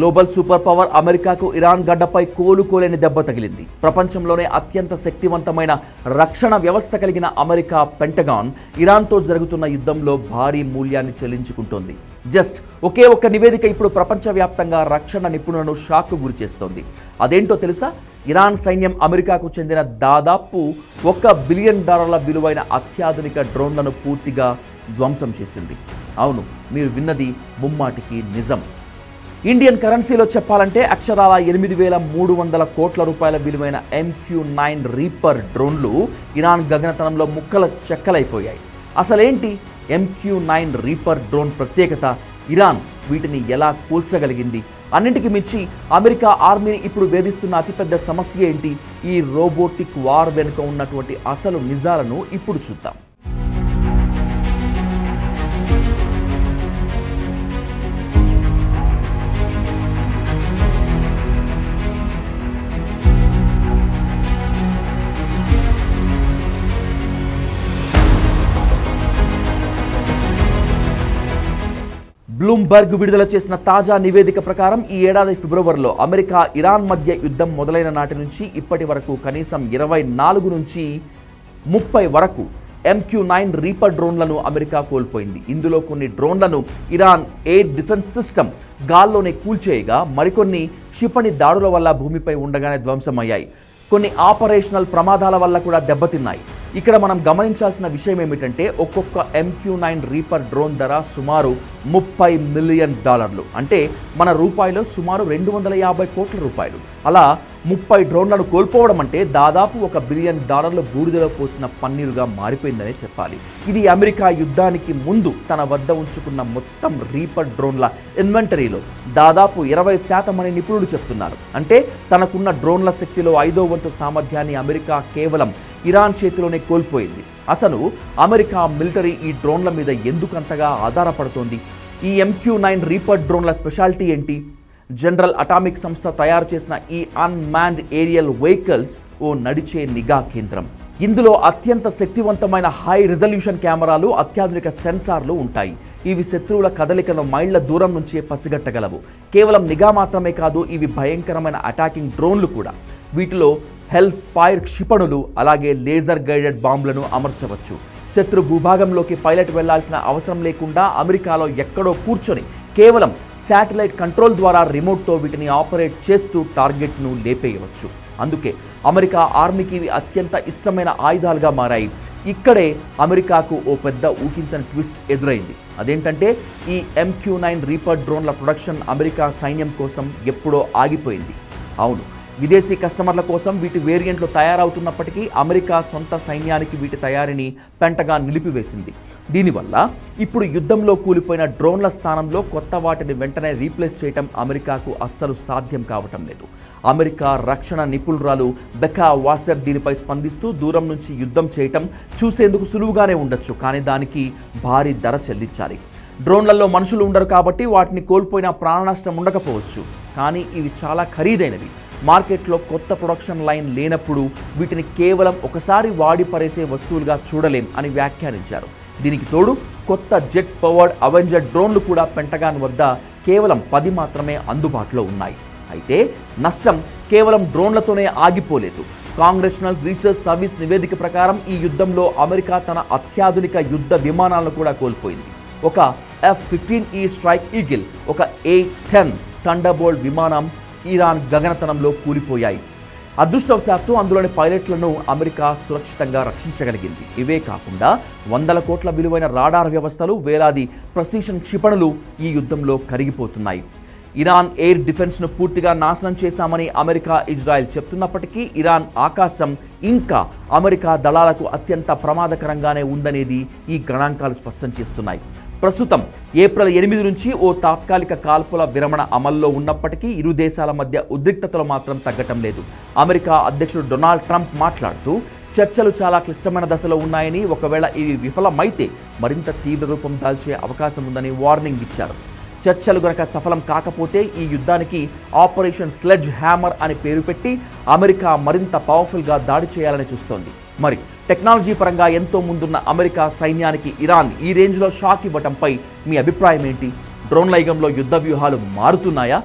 Global super power అమెరికాకు Iran గడ్డపై కోలుకోలేని దెబ్బ తగిలింది. ప్రపంచంలోనే అత్యంత శక్తివంతమైన రక్షణ వ్యవస్థ కలిగిన అమెరికా పెంటగాన్ ఇరాన్తో జరుగుతున్న యుద్ధంలో భారీ మూల్యాన్ని చెల్లించుకుంటోంది. జస్ట్ ఒకే ఒక్క నివేదిక ఇప్పుడు ప్రపంచవ్యాప్తంగా రక్షణ నిపుణులను షాక్కు గురిచేస్తోంది. అదేంటో తెలుసా? ఇరాన్ సైన్యం అమెరికాకు చెందిన దాదాపు $1 బిలియన్ విలువైన అత్యాధునిక డ్రోన్లను పూర్తిగా ధ్వంసం చేసింది. అవును, మీరు విన్నది ముమ్మాటికి నిజం. ఇండియన్ కరెన్సీలో చెప్పాలంటే అక్షరాల 8,300 కోట్ల రూపాయల విలువైన MQ-9 రీపర్ డ్రోన్లు ఇరాన్ గగనతలంలో ముక్కల చెక్కలైపోయాయి. అసలేంటి MQ-9 రీపర్ డ్రోన్ ప్రత్యేకత? ఇరాన్ వీటిని ఎలా కూల్చగలిగింది? అన్నింటికి మించి అమెరికా ఆర్మీని ఇప్పుడు వేధిస్తున్న అతిపెద్ద సమస్య ఏంటి? ఈ రోబోటిక్ వార్ వెనుక ఉన్నటువంటి అసలు నిజాలను ఇప్పుడు చూద్దాం. బ్లూంబర్గ్ విడుదల చేసిన తాజా నివేదిక ప్రకారం ఈ ఏడాది ఫిబ్రవరిలో అమెరికా ఇరాన్ మధ్య యుద్ధం మొదలైన నాటి నుంచి ఇప్పటి వరకు కనీసం 24 నుంచి 30 వరకు MQ-9 రీపర్ డ్రోన్లను అమెరికా కోల్పోయింది. ఇందులో కొన్ని డ్రోన్లను ఇరాన్ ఎయిర్ డిఫెన్స్ సిస్టమ్ గాల్లోనే కూల్చేయగా మరికొన్ని క్షిపణి దాడుల వల్ల భూమిపై ఉండగానే ధ్వంసమయ్యాయి. కొన్ని ఆపరేషనల్ ప్రమాదాల వల్ల కూడా దెబ్బతిన్నాయి. ఇక్కడ మనం గమనించాల్సిన విషయం ఏమిటంటే ఒక్కొక్క MQ-9 రీపర్ డ్రోన్ ధర సుమారు $30 మిలియన్, అంటే మన రూపాయలో సుమారు 250 కోట్ల రూపాయలు. అలా 30 డ్రోన్లను కోల్పోవడం అంటే దాదాపు $1 బిలియన్ బూడిదలో పోసిన పన్నీరుగా మారిపోయిందనే చెప్పాలి. ఇది అమెరికా యుద్ధానికి ముందు తన వద్ద ఉంచుకున్న మొత్తం రీపర్ డ్రోన్ల ఇన్వెంటరీలో దాదాపు 20% అని నిపుణులు చెప్తున్నారు. అంటే తనకున్న డ్రోన్ల శక్తిలో 5వ వంతు సామర్థ్యాన్ని అమెరికా కేవలం ఇరాన్ చేతిలోనే కోల్పోయింది. అసలు అమెరికా మిలిటరీ ఈ డ్రోన్ల మీద ఎందుకంతగా ఆధారపడుతోంది? ఈ MQ-9 రీపర్ డ్రోన్ల స్పెషాలిటీ ఏంటి? జనరల్ అటామిక్ సంస్థ తయారు చేసిన ఈ అన్మాన్డ్ ఏరియల్ వెహికల్స్ ఓ నడిచే నిఘా కేంద్రం. ఇందులో అత్యంత శక్తివంతమైన హై రిజల్యూషన్ కెమెరాలు, అత్యాధునిక సెన్సార్లు ఉంటాయి. ఇవి శత్రువుల కదలికను మైళ్ల దూరం నుంచే పసిగట్టగలవు. కేవలం నిఘా మాత్రమే కాదు, ఇవి భయంకరమైన అటాకింగ్ డ్రోన్లు కూడా. వీటిలో హెల్ ఫైర్ క్షిపణులు, అలాగే లేజర్ గైడెడ్ బాంబులను అమర్చవచ్చు. శత్రు భూభాగంలోకి పైలట్ వెళ్లాల్సిన అవసరం లేకుండా అమెరికాలో ఎక్కడో కూర్చొని కేవలం శాటిలైట్ కంట్రోల్ ద్వారా రిమోట్తో వీటిని ఆపరేట్ చేస్తూ టార్గెట్ను లేపేయవచ్చు. అందుకే అమెరికా ఆర్మీకి ఇవి అత్యంత ఇష్టమైన ఆయుధాలుగా మారాయి. ఇక్కడే అమెరికాకు ఓ పెద్ద ఊహించని ట్విస్ట్ ఎదురైంది. అదేంటంటే ఈ MQ-9 రీపర్ డ్రోన్ల ప్రొడక్షన్ అమెరికా సైన్యం కోసం ఎప్పుడో ఆగిపోయింది. అవును, విదేశీ కస్టమర్ల కోసం వీటి వేరియంట్లు తయారవుతున్నప్పటికీ అమెరికా సొంత సైన్యానికి వీటి తయారీని పెంటగాన్ నిలిపివేసింది. దీనివల్ల ఇప్పుడు యుద్ధంలో కూలిపోయిన డ్రోన్ల స్థానంలో కొత్త వాటిని వెంటనే రీప్లేస్ చేయటం అమెరికాకు అస్సలు సాధ్యం కావటం లేదు. అమెరికా రక్షణ నిపుణురాలు బెకా వాసర్ దీనిపై స్పందిస్తూ దూరం నుంచి యుద్ధం చేయటం చూసేందుకు సులువుగానే ఉండొచ్చు, కానీ దానికి భారీ ధర చెల్లించాలి. డ్రోన్లలో మనుషులు ఉండరు కాబట్టి వాటిని కోల్పోయిన ప్రాణ నష్టం ఉండకపోవచ్చు, కానీ ఇవి చాలా ఖరీదైనవి. మార్కెట్లో కొత్త ప్రొడక్షన్ లైన్ లేనప్పుడు వీటిని కేవలం ఒకసారి వాడి పరేసే వస్తువులుగా చూడలేం అని వ్యాఖ్యానించారు. దీనికి తోడు కొత్త జెట్ పవర్డ్ అవెంజర్ డ్రోన్లు కూడా పెంటగాన్ వద్ద కేవలం 10 మాత్రమే అందుబాటులో ఉన్నాయి. అయితే నష్టం కేవలం డ్రోన్లతోనే ఆగిపోలేదు. కాంగ్రెషనల్ రీసెర్చ్ సర్వీస్ నివేదిక ప్రకారం ఈ యుద్ధంలో అమెరికా తన అత్యాధునిక యుద్ధ విమానాలను కూడా కోల్పోయింది. ఒక F-15E స్ట్రైక్ ఈగిల్, ఒక A-10 థండర్బోల్ట్ విమానం ఇరాన్ గగనతలంలో కూలిపోయాయి. అదృష్టవశాత్తు అందులోని పైలట్లను అమెరికా సురక్షితంగా రక్షించగలిగింది. ఇవే కాకుండా 100 కోట్ల విలువైన రాడార్ వ్యవస్థలు, వేలాది ప్రెసిషన్ క్షిపణులు ఈ యుద్ధంలో కరిగిపోతున్నాయి. ఇరాన్ ఎయిర్ డిఫెన్స్ను పూర్తిగా నాశనం చేశామని అమెరికా, ఇజ్రాయెల్ చెప్తున్నప్పటికీ ఇరాన్ ఆకాశం ఇంకా అమెరికా దళాలకు అత్యంత ప్రమాదకరంగానే ఉందనేది ఈ గణాంకాలు స్పష్టం చేస్తున్నాయి. ప్రస్తుతం ఏప్రిల్ 8 నుంచి ఓ తాత్కాలిక కాల్పుల విరమణ అమల్లో ఉన్నప్పటికీ ఇరు దేశాల మధ్య ఉద్రిక్తతలు మాత్రం తగ్గటం లేదు. అమెరికా అధ్యక్షుడు డొనాల్డ్ ట్రంప్ మాట్లాడుతూ చర్చలు చాలా క్లిష్టమైన దశలో ఉన్నాయని, ఒకవేళ ఇవి విఫలమైతే మరింత తీవ్ర రూపం దాల్చే అవకాశం ఉందని వార్నింగ్ ఇచ్చారు. చర్చలు గనక సఫలం కాకపోతే ఈ యుద్ధానికి ఆపరేషన్ స్లెడ్జ్ హ్యామర్ అని పేరు పెట్టి అమెరికా మరింత పవర్ఫుల్గా దాడి చేయాలని చూస్తోంది. మరి టెక్నాలజీ పరంగా ఎంతో ముందున్న అమెరికా సైన్యానికి ఇరాన్ ఈ రేంజ్లో షాక్ ఇవ్వటంపై మీ అభిప్రాయం ఏంటి? డ్రోన్ల యుగంలో యుద్ధ వ్యూహాలు మారుతున్నాయా?